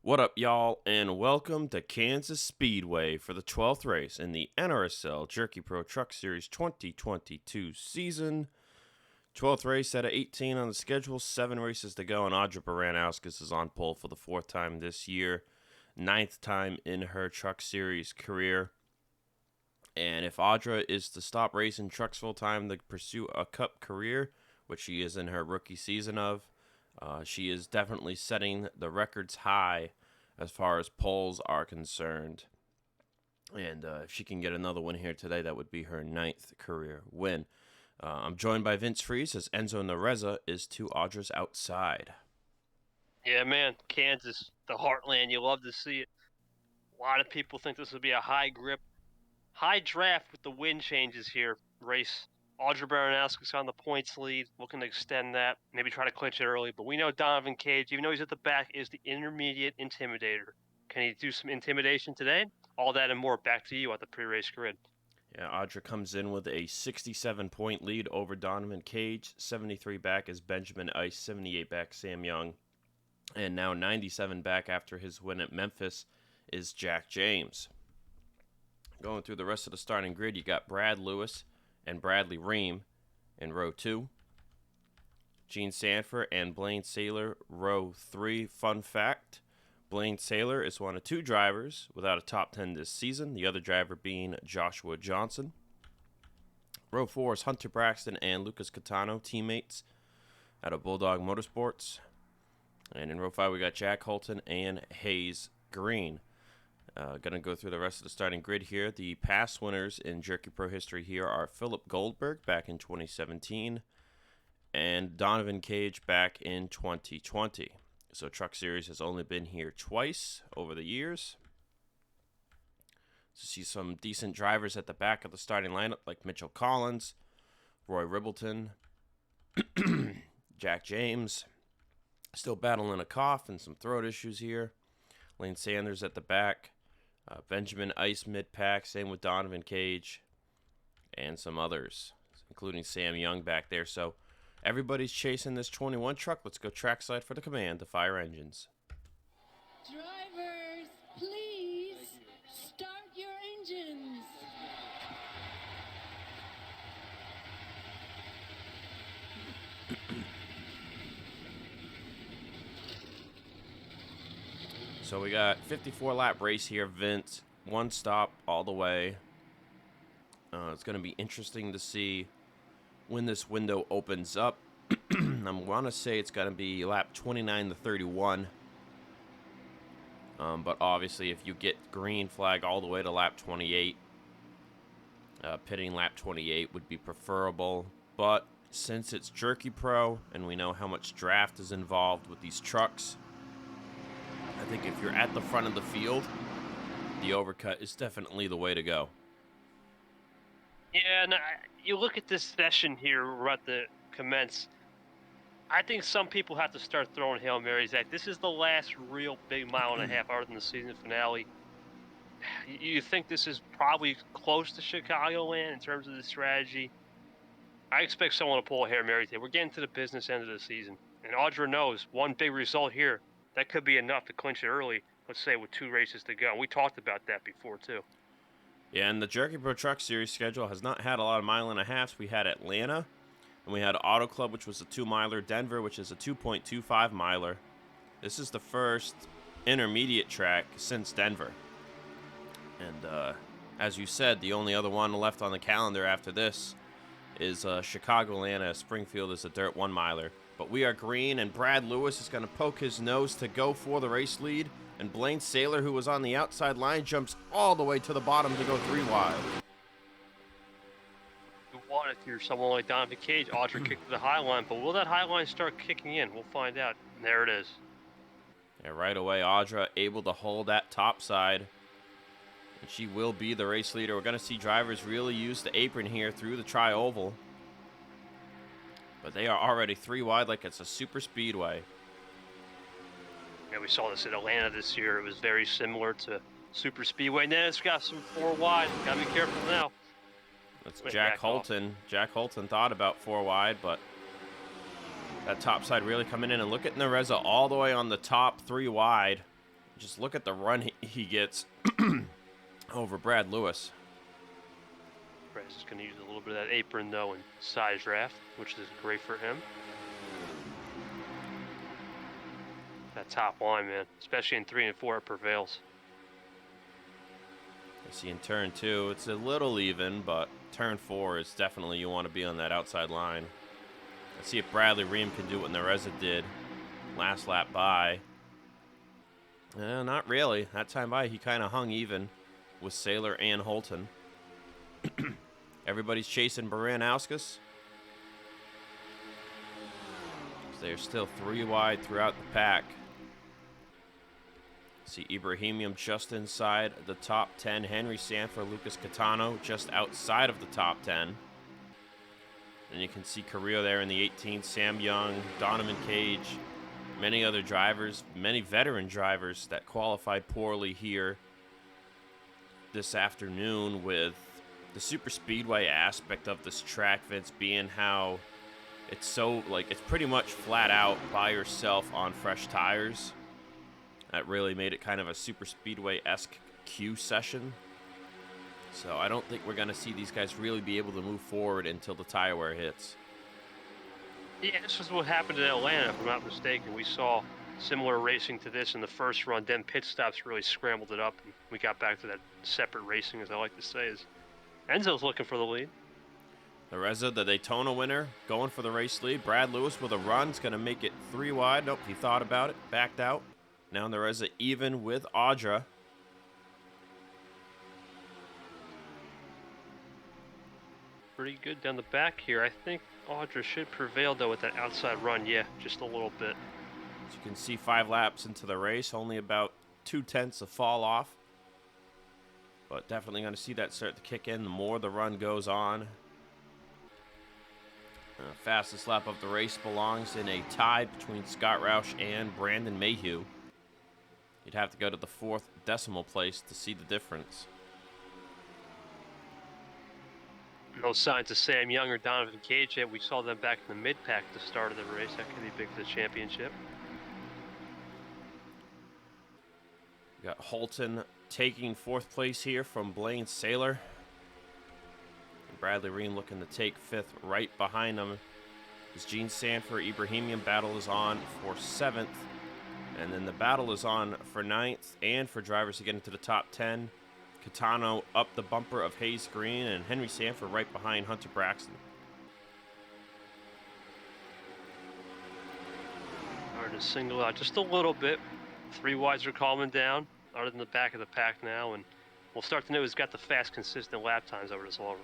What up, y'all, and welcome to Kansas Speedway for the 12th race in the NRSL Jerky Pro Truck Series 2022 season. 12th race out of 18 on the schedule, 7 races to go, and Audra Baranauskas is on pole for the 4th time this year, 9th time in her Truck Series career. And if Audra is to stop racing trucks full time to pursue a Cup career, which she is in her rookie season of, she is definitely setting the records high as far as poles are concerned. And if she can get another win here today, that would be her 9th career win. I'm joined by Vince Freeze as Enzo Nareza is to Audra's outside. Yeah, man, Kansas, the heartland, you love to see it. A lot of people think this would be a high grip, high draft with the wind changes here. Race. Audra Baranauskas on the points lead, looking to extend that, maybe try to clinch it early. But we know Donovan Cage, even though he's at the back, is the intermediate intimidator. Can he do some intimidation today? All that and more. Back to you at the pre-race grid. Yeah, Audra comes in with a 67-point lead over Donovan Cage. 73 back is Benjamin Ice, 78 back Sam Young, and now 97 back after his win at Memphis is Jack James. Going through the rest of the starting grid, you got Brad Lewis and Bradley Ream in row 2. Gene Sanford and Blaine Saylor, row 3. Fun fact, Blaine Saylor is one of 2 drivers without a top 10 this season, the other driver being Joshua Johnson. Row 4 is Hunter Braxton and Lucas Catano, teammates out of Bulldog Motorsports. And in row 5, we got Jack Holton and Hayes Green. Going to go through the rest of the starting grid here. The past winners in Jerky Pro history here are Philip Goldberg back in 2017 and Donovan Cage back in 2020. So Truck Series has only been here twice over the years. So see some decent drivers at the back of the starting lineup like Mitchell Collins, Roy Ribbleton, Jack James, still battling a cough and some throat issues here. Lane Sanders at the back. Benjamin Ice mid-pack, same with Donovan Cage, and some others, including Sam Young back there. So everybody's chasing this 21 truck. Let's go trackside for the command to fire engines. Drivers, please start your engines. So we got 54 lap race here, Vince. 1 stop all the way. It's going to be interesting to see when this window opens up. I want to say it's going to be lap 29 to 31. But obviously, if you get green flag all the way to lap 28, pitting lap 28 would be preferable. But since it's Jerky Pro and we know how much draft is involved with these trucks, I think if you're at the front of the field, the overcut is definitely the way to go. Yeah, and you look at this session here, we're about to commence. I think some people have to start throwing Hail Marys at. This is the last real big mile and a half other than the season finale. You think this is probably close to Chicagoland in terms of the strategy. I expect someone to pull a Hail Mary today. We're getting to the business end of the season. And Audra knows one big result here, that could be enough to clinch it early, let's say with 2 races to go. We talked about that before, too. Yeah, and the Jerky Pro Truck Series schedule has not had a lot of mile and a halves. We had Atlanta, and we had Auto Club, which was a 2-miler, Denver, which is a 2.25 miler. This is the first intermediate track since Denver. And as you said, the only other one left on the calendar after this is Chicagoland. Springfield is a dirt 1-miler. But we are green, and Brad Lewis is going to poke his nose to go for the race lead. And Blaine Saylor, who was on the outside line, jumps all the way to the bottom to go 3 wide. You want it if you're someone like Donovan Cage. Audra kicked to the high line, but will that high line start kicking in? We'll find out. And there it is. Yeah, right away, Audra able to hold that top side. And she will be the race leader. We're going to see drivers really use the apron here through the tri-oval. But they are already 3 wide like it's a super speedway. Yeah, we saw this in Atlanta this year. It was very similar to Super Speedway. And then it's got some 4 wide. Gotta be careful now. That's Jack Holton. Jack Holton thought about 4 wide, but that top side really coming in. And look at Nareza all the way on the top 3 wide. just look at the run he gets over Brad Lewis. Brad's just going to use a little bit of that apron, though, and size draft, which is great for him. That top line, man, especially in 3 and 4, it prevails. You see in turn 2, it's a little even, but turn 4 is definitely you want to be on that outside line. Let's see if Bradley Ream can do what NRSL did last lap by. Not really. That time by, he kind of hung even with Saylor and Holton. Everybody's chasing Baranauskas. They're still 3 wide throughout the pack. See Ibrahimian just inside the top 10. Henry Sanford, Lucas Catano just outside of the top 10. And you can see Carrillo there in the 18th. Sam Young, Donovan Cage, many other drivers, many veteran drivers that qualified poorly here this afternoon, with the super speedway aspect of this track, Vince, being how it's so, like, it's pretty much flat out by yourself on fresh tires. That really made it kind of a super speedway-esque Q session. So I don't think we're going to see these guys really be able to move forward until the tire wear hits. Yeah, this is what happened in Atlanta, if I'm not mistaken. We saw similar racing to this in the first run. Then pit stops really scrambled it up, and we got back to that separate racing, as I like to say. Is Enzo's looking for the lead. NRSL, the Daytona winner, going for the race lead. Brad Lewis with a run is going to make it 3 wide. Nope, he thought about it, backed out. Now NRSL even with Audra. Pretty good down the back here. I think Audra should prevail, though, with that outside run. Yeah, just a little bit. As you can see, 5 laps into the race, only about 2/10 of fall off. But definitely going to see that start to kick in the more the run goes on. Fastest lap of the race belongs in a tie between Scott Roush and Brandon Mayhew. You'd have to go to the 4th decimal place to see the difference. No signs of Sam Young or Donovan Cage yet. We saw them back in the mid-pack at the start of the race. That could be big for the championship. We got Holton taking 4th place here from Blaine Saylor. And Bradley Ream looking to take 5th right behind him. As Gene Sanford, Ibrahimian battle is on for 7th. And then the battle is on for 9th and for drivers to get into the top 10. Catano up the bumper of Hayes Green, and Henry Sanford right behind Hunter Braxton. Hard to single out just a little bit. 3 wides are calming down, other than the back of the pack now, and we'll start to know who's got the fast, consistent lap times over this long run.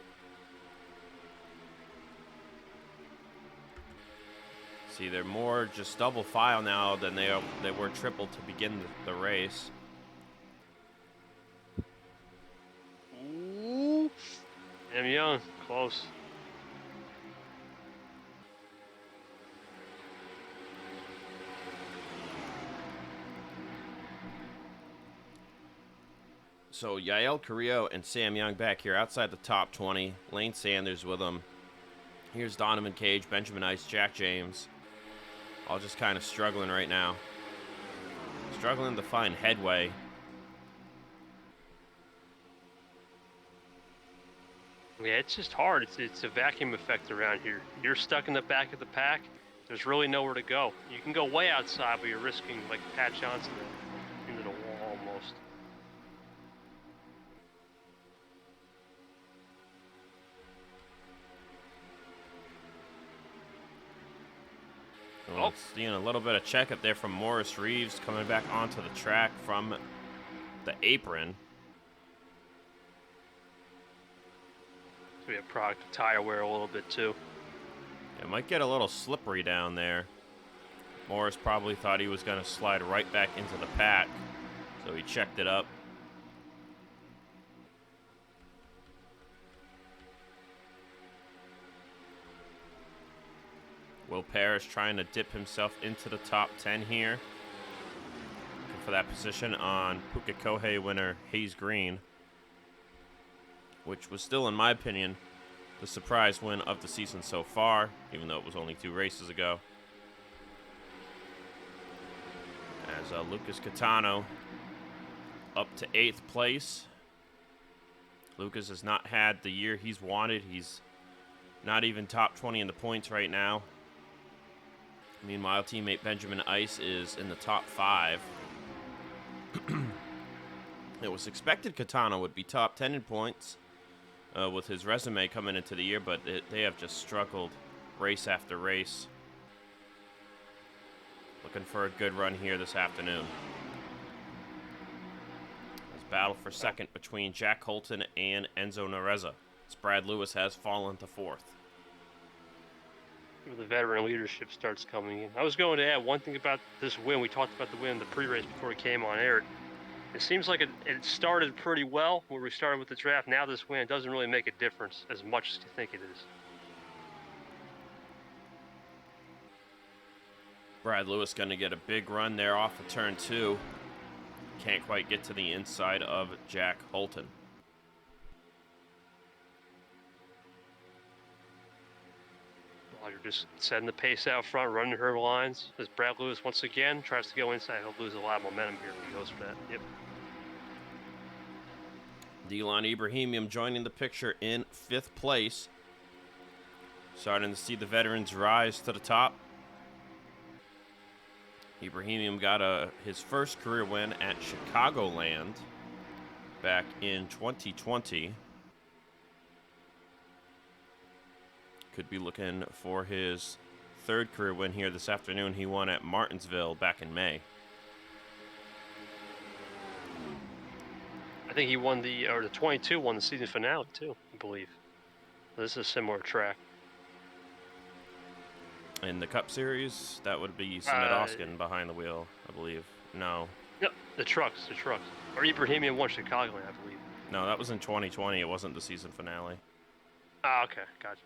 See, they're more just double file now than they were triple to begin the race. Ooh. Sam Young, close. So Yael Carrillo and Sam Young back here outside the top 20. Lane Sanders with them. Here's Donovan Cage, Benjamin Ice, Jack James. All just kind of struggling right now. Struggling to find headway. Yeah, it's just hard. It's a vacuum effect around here. You're stuck in the back of the pack. There's really nowhere to go. You can go way outside, but you're risking like Pat Johnson into the wall almost. Well, seeing a little bit of checkup there from Morris Reeves coming back onto the track from the apron. We have product of tire wear a little bit too. It might get a little slippery down there. Morris probably thought he was going to slide right back into the pack, so he checked it up. Will Parrish trying to dip himself into the top 10 here. Looking for that position on Pukekohe winner Hayes Green, which was still, in my opinion, the surprise win of the season so far, even though it was only 2 races ago. As Lucas Catano up to 8th place. Lucas has not had the year he's wanted. He's not even top 20 in the points right now. Meanwhile, teammate Benjamin Ice is in the top 5. It was expected Katana would be top 10 in points with his resume coming into the year, but they have just struggled race after race. Looking for a good run here this afternoon. There's battle for second between Jack Holton and Enzo Nareza. Brad Lewis has fallen to 4th. The veteran leadership starts coming in. I was going to add one thing about this win. We talked about the win in the pre-race before we came on air. It seems like it started pretty well where we started with the draft. Now this win doesn't really make a difference as much as you think it is. Brad Lewis going to get a big run there off of turn 2. Can't quite get to the inside of Jack Holton. Audra just setting the pace out front, running her lines. As Brad Lewis once again tries to go inside, he'll lose a lot of momentum here if he goes for that. Yep. Delon Ibrahimian joining the picture in 5th place. Starting to see the veterans rise to the top. Ibrahimian got his first career win at Chicagoland back in 2020. Could be looking for his 3rd career win here this afternoon. He won at Martinsville back in May. I think he won the 22 won the season finale too, I believe. This is a similar track. In the Cup Series, that would be Smedoskin behind the wheel, I believe. No. Yep, the trucks. Or Ibrahimian won Chicagoland, I believe. No, that was in 2020. It wasn't the season finale. Ah, okay, gotcha.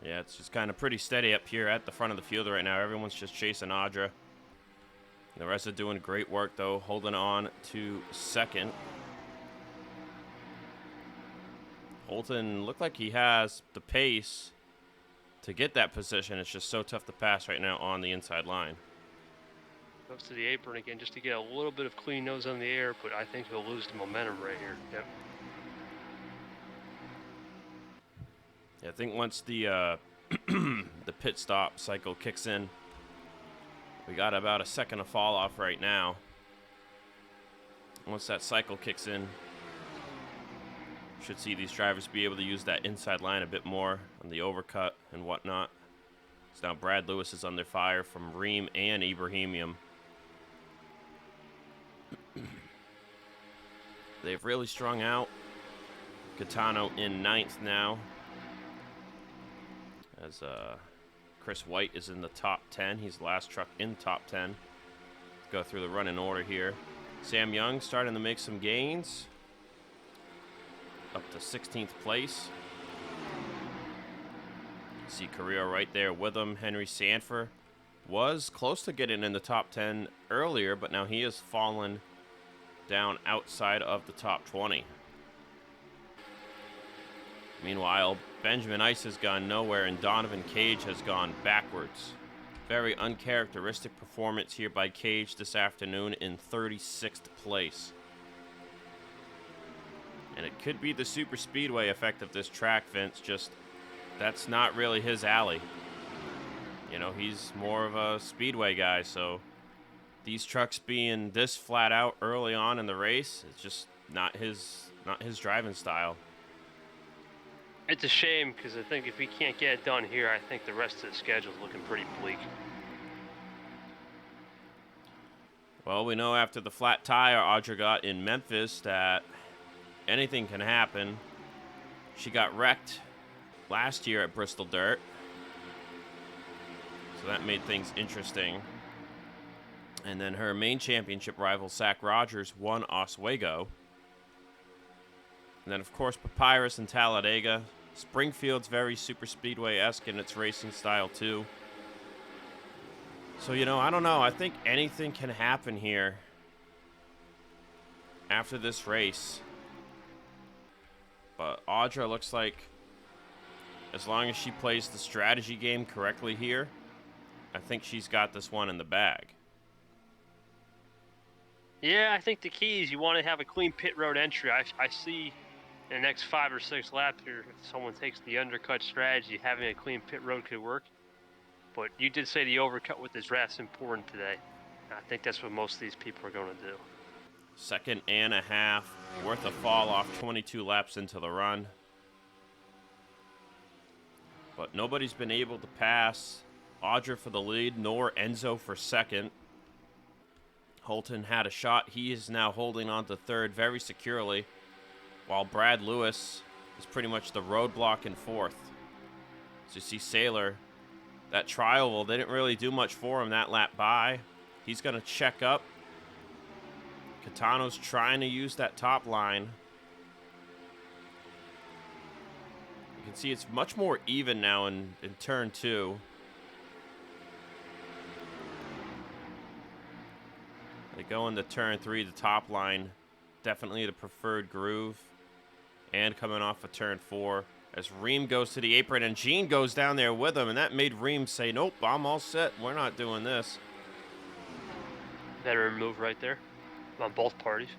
Yeah, it's just kind of pretty steady up here at the front of the field right now. Everyone's just chasing Audra. The rest are doing great work, though, holding on to 2nd. Holton looked like he has the pace to get that position. It's just so tough to pass right now on the inside line. Goes to the apron again just to get a little bit of clean nose on the air, but I think he'll lose the momentum right here. Yep. Yeah, I think once the the pit stop cycle kicks in, we got about a second of fall off right now. Once that cycle kicks in, should see these drivers be able to use that inside line a bit more on the overcut and whatnot. So now Brad Lewis is under fire from Ream and Ibrahimian. They've really strung out. Gaetano in 9th now. As Chris White is in the top 10. He's the last truck in top 10. Go through the running order here. Sam Young starting to make some gains. Up to 16th place. See Carrillo right there with him. Henry Sanford was close to getting in the top 10 earlier, but now he has fallen down outside of the top 20. Meanwhile, Benjamin Ice has gone nowhere, and Donovan Cage has gone backwards. Very uncharacteristic performance here by Cage this afternoon in 36th place. And it could be the super speedway effect of this track, Vince. Just, that's not really his alley. You know, he's more of a speedway guy, so these trucks being this flat out early on in the race, it's just not his driving style. It's a shame because I think if we can't get it done here, I think the rest of the schedule is looking pretty bleak. Well, we know after the flat tire Audra got in Memphis that anything can happen. She got wrecked last year at Bristol Dirt, so that made things interesting. And then her main championship rival, Zach Rogers, won Oswego. And then, of course, Papyrus and Talladega. Springfield's very super speedway-esque in its racing style, too. So, you know, I don't know. I think anything can happen here. after this race. But Audra looks like, as long as she plays the strategy game correctly here, I think she's got this one in the bag. Yeah, I think the key is you want to have a clean pit road entry. I see in the next 5 or 6 laps here, if someone takes the undercut strategy, having a clean pit road could work. But you did say the overcut with this rat's important today. I think that's what most of these people are going to do. 2.5 seconds worth of fall off 22 laps into the run. But nobody's been able to pass Audra for the lead, nor Enzo for second. Holton had a shot. He is now holding on to third very securely, while Brad Lewis is pretty much the roadblock in fourth. So you see Saylor, that trial, they didn't really do much for him that lap by. He's going to check up. Catano's trying to use that top line. You can see it's much more even now in turn 2. They go into turn 3, the top line, definitely the preferred groove. And coming off of turn 4, as Ream goes to the apron and Gene goes down there with him, and that made Ream say, nope, I'm all set. We're not doing this. Veteran move right there on both parties.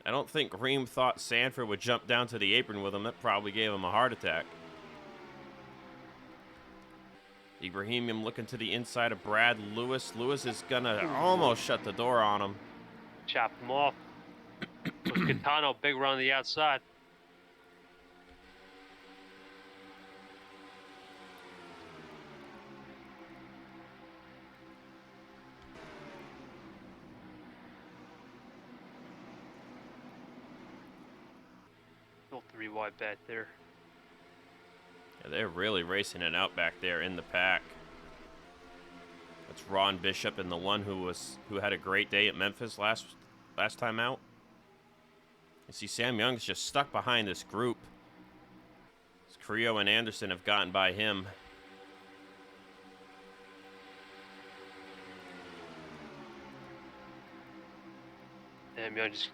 I don't think Ream thought Sanford would jump down to the apron with him. That probably gave him a heart attack. Ibrahimian looking to the inside of Brad Lewis. Lewis is going to almost shut the door on him. Chop him off. Was Catano big run on the outside. Still 3 wide back there. Yeah, they're really racing it out back there in the pack. That's Ron Bishop and the one who had a great day at Memphis last time out. You see Sam Young's just stuck behind this group. Carrillo and Anderson have gotten by him. Sam Young just,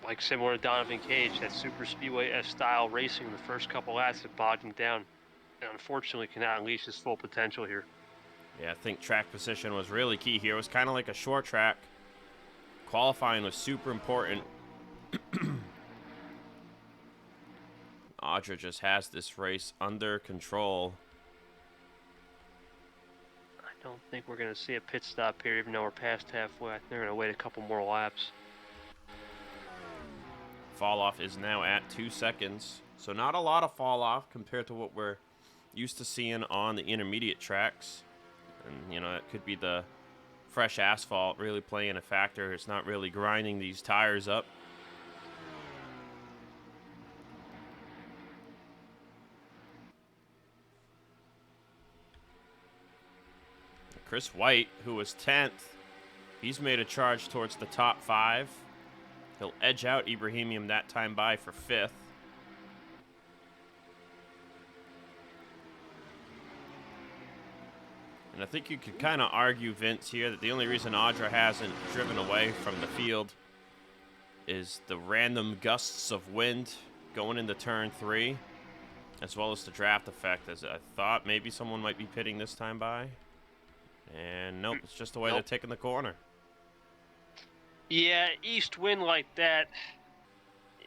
like similar to Donovan Cage, that super speedway style racing in the first couple laps that bogged him down. And unfortunately cannot unleash his full potential here. Yeah, I think track position was really key here. It was kind of like a short track. Qualifying was super important. Audra just has this race under control. I don't think we're going to see a pit stop here, even though we're past halfway. They're going to wait a couple more laps. Fall off is now at 2 seconds. So not a lot of fall off compared to what we're used to seeing on the intermediate tracks. And, you know, it could be the fresh asphalt really playing a factor. It's not really grinding these tires up. Chris White, who was 10th, he's made a charge towards the top 5. He'll edge out Ibrahimian that time by for 5th. And I think you could kind of argue, Vince, here that the only reason Audra hasn't driven away from the field is the random gusts of wind going into turn 3, as well as the draft effect, as I thought maybe someone might be pitting this time by. And nope, it's just the way they're taking the corner. Yeah, east wind like that,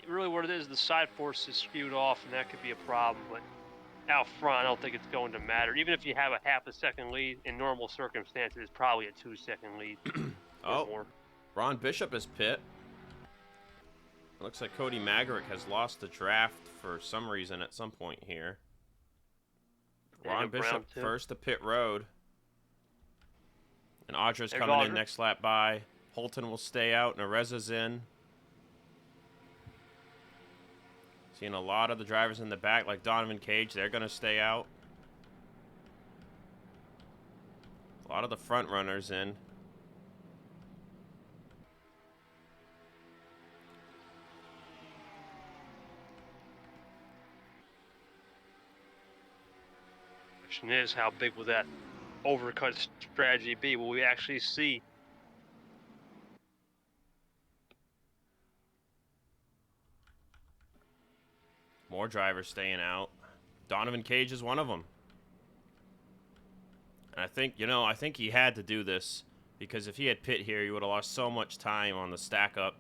really what it is, the side force is skewed off, and that could be a problem. But out front, I don't think it's going to matter. Even if you have a half a second lead, in normal circumstances, it's probably a 2-second lead. Oh, more. Ron Bishop is pit. It looks like Cody Magarick has lost the draft for some reason at some point here. Ron Bishop first to pit road. And Audra's coming in next lap by. Holton will stay out, and Areza's in. Seeing a lot of the drivers in the back, like Donovan Cage, they're going to stay out. A lot of the front runners in. Question is, how big will that overcut strategy be? Will we actually see More drivers staying out. Donovan Cage is one of them. And I think, I think he had to do this because if he had pit here, he would have lost so much time on the stack up.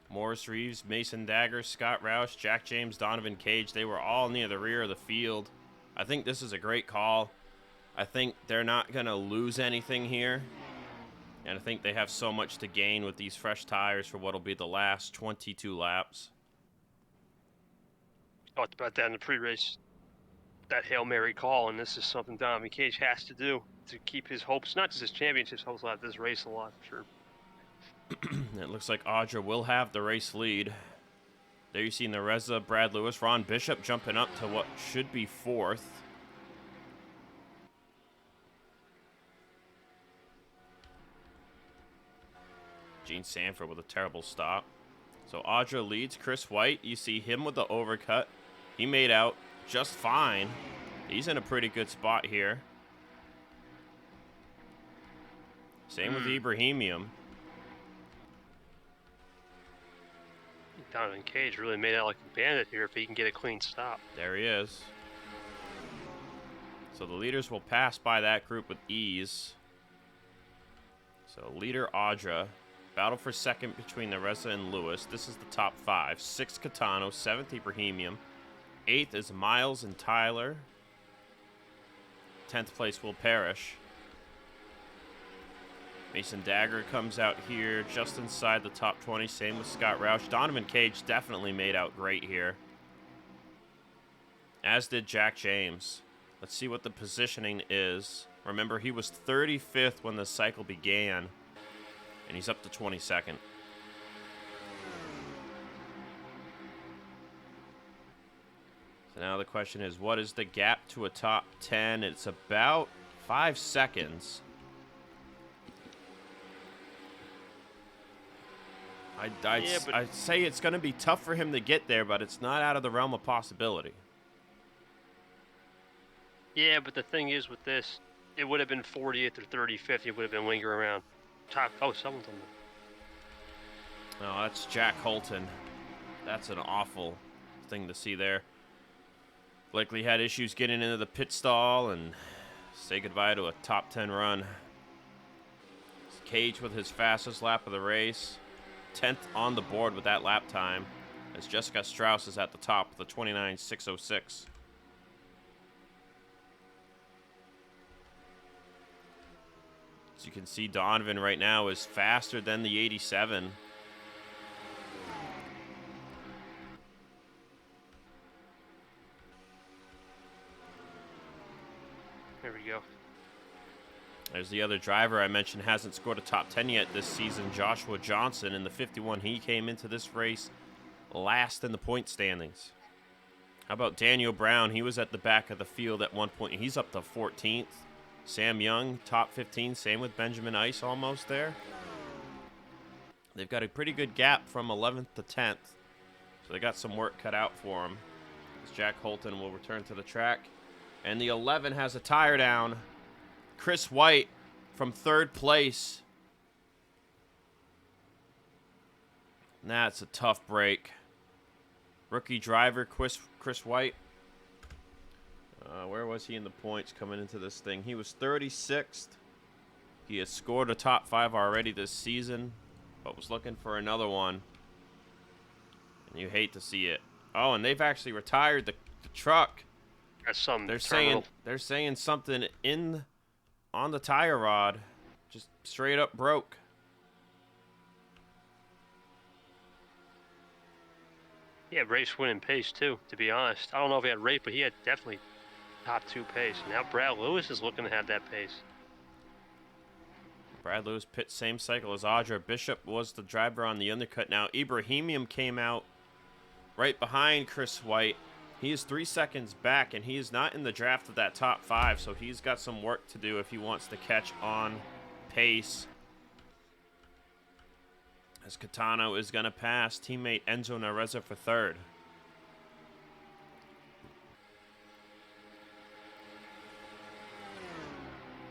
Morris Reeves, Mason Dagger, Scott Roush, Jack James, Donovan Cage, they were all near the rear of the field. I think this is a great call. I think they're not going to lose anything here. And I think they have so much to gain with these fresh tires for what will be the last 22 laps. Talked about that in the pre-race. That Hail Mary call, and this is something Donovan Cage has to do to keep his hopes, not just his championships, hopes out this race a lot, for sure. It looks like Audra will have the race lead. There you see Nareza, Brad Lewis, Ron Bishop jumping up to what should be 4th. Gene Sanford with a terrible stop. So Audra leads. Chris White, you see him with the overcut. He made out just fine. He's in a pretty good spot here. Same with Ibrahimium. Donovan Cage really made out like a bandit here if he can get a clean stop. There he is. So the leaders will pass by that group with ease. So leader Audra. Battle for second between Nareza and Lewis. This is the top 5. 6th Catano, 7th Ibrahimium. 8th is Miles and Tyler. 10th place will Parrish. Mason Dagger comes out here just inside the top 20. Same with Scott Roush. Donovan Cage definitely made out great here. As did Jack James. Let's see what the positioning is. Remember, he was 35th when the cycle began. And he's up to 22nd. So now the question is, what is the gap to a top 10? It's about 5 seconds. I'd say it's going to be tough for him to get there, but it's not out of the realm of possibility. Yeah, but the thing is with this, it would have been 40th or 35th. It would have been lingering around. Someone's on the... Oh, that's Jack Holton. That's an awful thing to see there. Likely had issues getting into the pit stall and say goodbye to a top 10 run. Cage with his fastest lap of the race. 10th on the board with that lap time, as Jessica Strauss is at the top with the 29.606. As you can see, Donovan right now is faster than the 87. There we go. There's the other driver I mentioned hasn't scored a top 10 yet this season, Joshua Johnson in the 51. He came into this race last in the point standings. How about Daniel Brown? He was at the back of the field at one point. He's up to 14th. Sam Young, top 15. Same with Benjamin Ice, almost there. They've got a pretty good gap from 11th to 10th. So they got some work cut out for them. As Jack Holton will return to the track. And the 11 has a tire down. Chris White from 3rd place. That's a tough break. Rookie driver, Chris White. Where was he in the points coming into this thing? He was 36th. He has scored a top 5 already this season, but was looking for another one. And you hate to see it. Oh, and they've actually retired the truck. That's some They're terminal. saying something on the tire rod, just straight up broke. He had race winning pace too, to be honest. I don't know if he had rate, but he had definitely top 2 pace. Now Brad Lewis is looking to have that pace. Brad Lewis pit same cycle as Audra. Bishop was the driver on the undercut. Now Ibrahimium came out right behind Chris White. He is 3 seconds back, and he is not in the draft of that top 5, so he's got some work to do if he wants to catch on pace. As Catano is going to pass teammate Enzo Nareza for 3rd.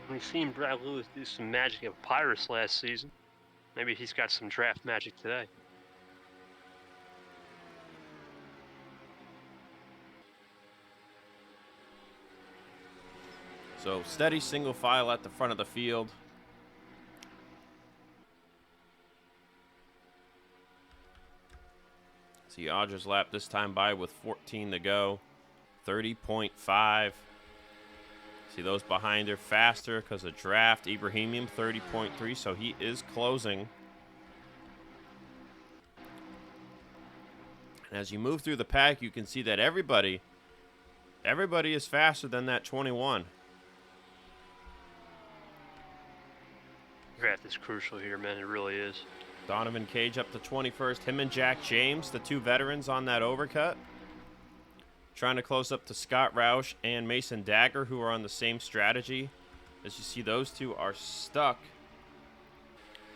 We've seen Brad Lewis do some magic at Pirates last season. Maybe he's got some draft magic today. So steady single file at the front of the field. See Audra's lap this time by with 14 to go. 30.5. See those behind her faster because of draft. Ibrahimian 30.3, so he is closing. And as you move through the pack, you can see that everybody is faster than that 21. Draft is crucial here, man. It really is. Donovan Cage up to 21st. Him and Jack James, the two veterans on that overcut. Trying to close up to Scott Roush and Mason Dagger, who are on the same strategy. As you see, those two are stuck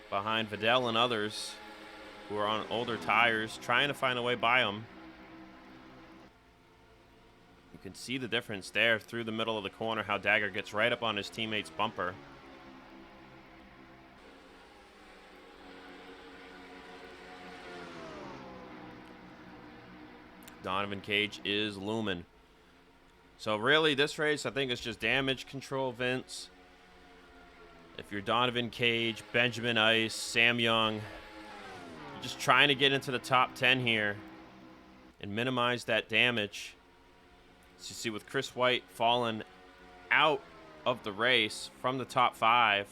behind Vidal and others who are on older tires, trying to find a way by them. You can see the difference there through the middle of the corner, how Dagger gets right up on his teammate's bumper. Donovan Cage is looming. So really, this race, I think, is just damage control, Vince. If you're Donovan Cage, Benjamin Ice, Sam Young, you're just trying to get into the top 10 here and minimize that damage. As you see with Chris White falling out of the race from the top 5,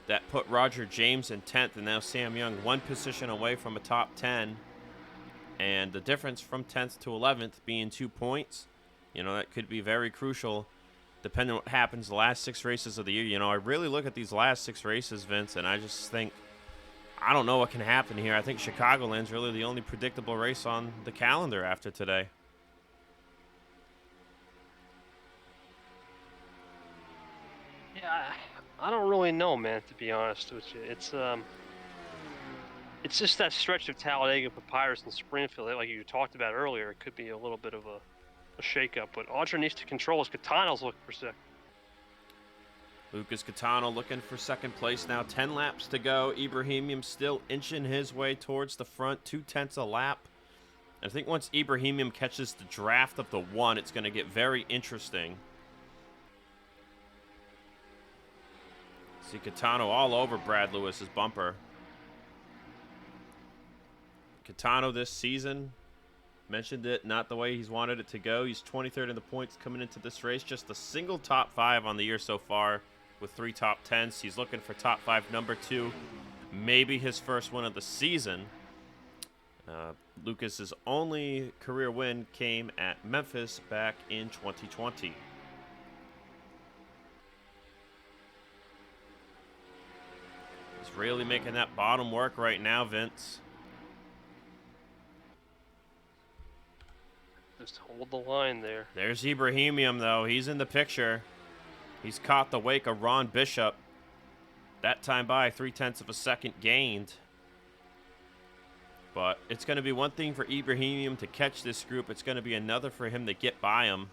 that put Roger James in 10th, and now Sam Young one position away from a top 10. And the difference from 10th to 11th being 2 points, you know, that could be very crucial depending on what happens the last 6 races of the year. You know, I really look at these last 6 races, Vince, and I just think, I don't know what can happen here. I think Chicagoland's really the only predictable race on the calendar after today. Yeah, I don't really know, man, to be honest with you. It's just that stretch of Talladega, Papyrus, and Springfield, like you talked about earlier. It could be a little bit of a shake-up, but Audra needs to control as Catano's looking for second. Lucas Catano looking for second place now. 10 laps to go. Ibrahimian still inching his way towards the front. 2/10 a lap. I think once Ibrahimian catches the draft of the 1, it's going to get very interesting. See Catano all over Brad Lewis's bumper. Catano this season, mentioned it, not the way he's wanted it to go. He's 23rd in the points coming into this race. Just a single top 5 on the year so far with 3 top 10s. He's looking for top 5, number 2, maybe his first win of the season. Lucas's only career win came at Memphis back in 2020. He's really making that bottom work right now, Vince. Just hold the line there. There's Ibrahimian, though. He's in the picture. He's caught the wake of Ron Bishop. That time by 0.3 of a second gained. But it's going to be one thing for Ibrahimian to catch this group. It's going to be another for him to get by him.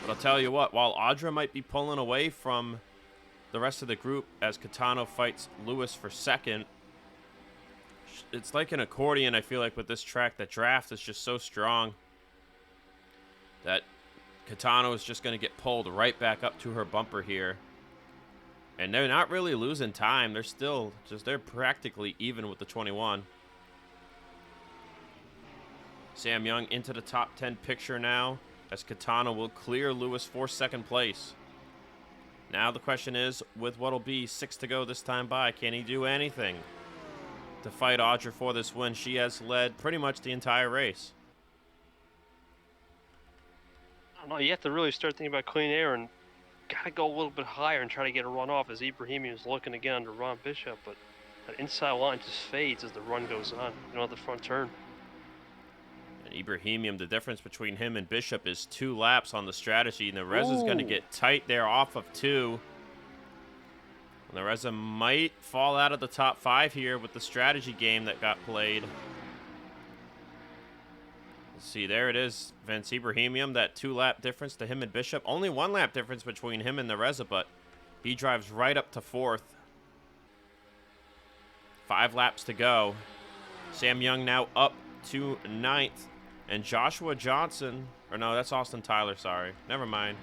But I'll tell you what, while Audra might be pulling away from the rest of the group as Catano fights Lewis for second, it's like an accordion, I feel like, with this track. The draft is just so strong that Catano is just going to get pulled right back up to her bumper here. And they're not really losing time. They're still they're practically even with the 21. Sam Young into the top 10 picture now as Catano will clear Lewis for second place. Now the question is, with what'll be 6 to go this time by, can he do anything to fight Audra for this win? She has led pretty much the entire race. I don't know. You have to really start thinking about clean air and got to go a little bit higher and try to get a run off as Ibrahimian is looking again under Ron Bishop. But that inside line just fades as the run goes on, the front turn. And Ibrahimian, the difference between him and Bishop is 2 laps on the strategy. And the Reza is going to get tight there off of 2. And the Reza might fall out of the top 5 here with the strategy game that got played. Let's see, there it is, Vince. Ibrahimian, that 2-lap difference to him and Bishop. Only 1 lap difference between him and the Reza, but he drives right up to 4th. 5 laps to go. Sam Young now up to 9th. And Joshua Johnson, or no, that's Austin Tyler, sorry. Never mind.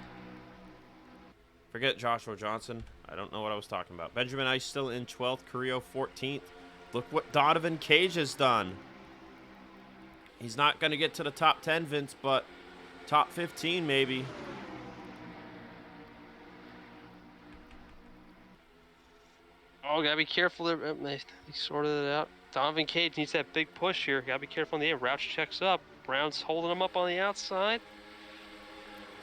Forget Joshua Johnson. I don't know what I was talking about. Benjamin Ice still in 12th. Carrillo 14th. Look what Donovan Cage has done. He's not going to get to the top 10, Vince, but top 15 maybe. Oh, gotta be careful there. They sorted it out. Donovan Cage needs that big push here. Gotta be careful in the air. Roush checks up. Brown's holding him up on the outside.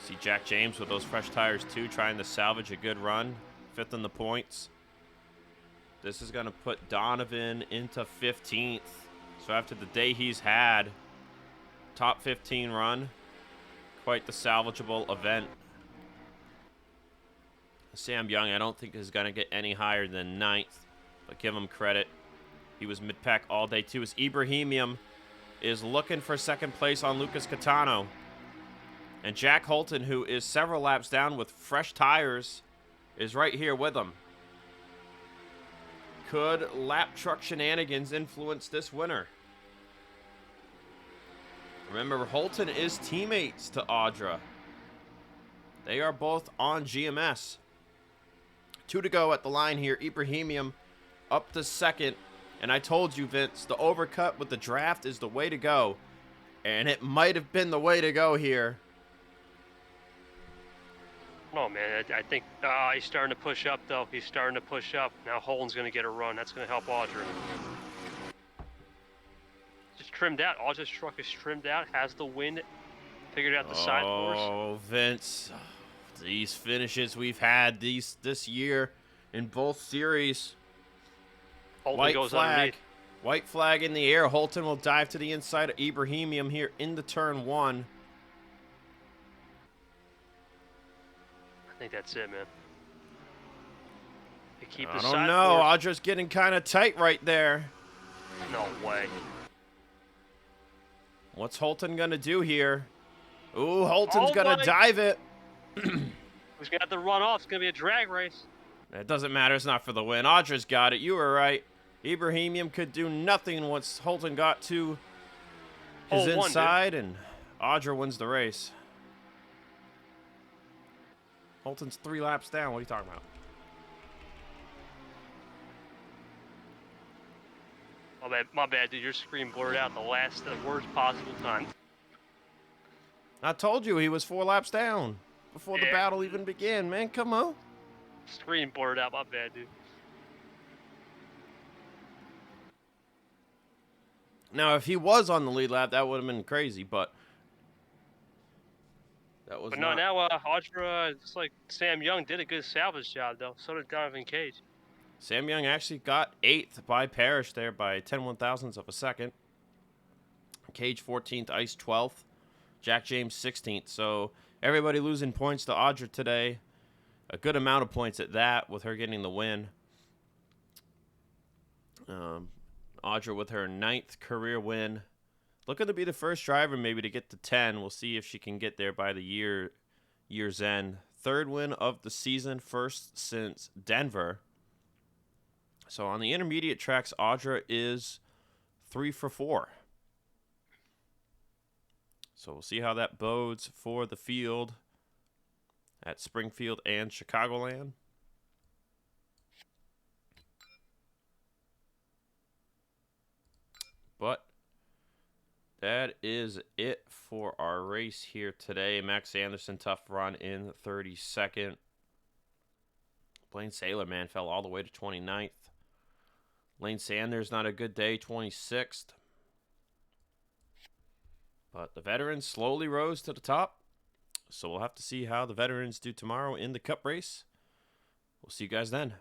See Jack James with those fresh tires too, trying to salvage a good run. 5th in the points. This is going to put Donovan into 15th. So after the day he's had, top 15 run. Quite the salvageable event. Sam Young, I don't think is going to get any higher than 9th, but give him credit. He was mid-pack all day, too. As Ibrahimium is looking for second place on Lucas Catano. And Jack Holton, who is several laps down with fresh tires, is right here with him. Could lap truck shenanigans influence this winner? Remember, Holton is teammates to Audra. They are both on GMS. 2 to go at the line here. Ibrahimium up to second. And I told you, Vince, the overcut with the draft is the way to go. And it might have been the way to go here. Oh, man, I think he's starting to push up, though. He's starting to push up. Now Holton's going to get a run. That's going to help Audra. Just trimmed out. Audra's truck is trimmed out. Has the wind figured out the side course. Oh, Vince. These finishes we've had this year in both series. Holton White goes flag. underneath. White flag in the air. Holton will dive to the inside of Ibrahimium here into turn 1. I think that's it, man. They keep I the don't side know. course. Audra's getting kind of tight right there. No way. What's Holton going to do here? Ooh, Holton's Oh going to my- dive it. Who's going to have to run off? It's going to be a drag race. It doesn't matter. It's not for the win. Audra's got it. You were right. Ibrahimium could do nothing once Holton got to his Hole one, inside, and Audra wins the race. Holton's 3 laps down. What are you talking about? My bad, dude. Your screen blurred out the worst possible time. I told you he was 4 laps down before the Yeah. battle even began, man. Come on. Screen blurred out. My bad, dude. Now, if he was on the lead lap, that would have been crazy, but that was But not. no, now Audra, it's like Sam Young did a good salvage job, though. So did Donovan Cage. Sam Young actually got 8th by Parrish there by 10/1000ths of a second. Cage 14th, Ice 12th, Jack James 16th. So everybody losing points to Audra today. A good amount of points at that, with her getting the win. Audra with her 9th career win. Looking to be the first driver maybe to get to 10. We'll see if she can get there by the year's end. 3rd win of the season, first since Denver. So on the intermediate tracks, Audra is 3 for 4. So we'll see how that bodes for the field at Springfield and Chicagoland. But that is it for our race here today. Max Anderson, tough run in 32nd. Blaine Saylor, man, fell all the way to 29th. Lane Sanders, not a good day, 26th. But the veterans slowly rose to the top. So we'll have to see how the veterans do tomorrow in the Cup race. We'll see you guys then.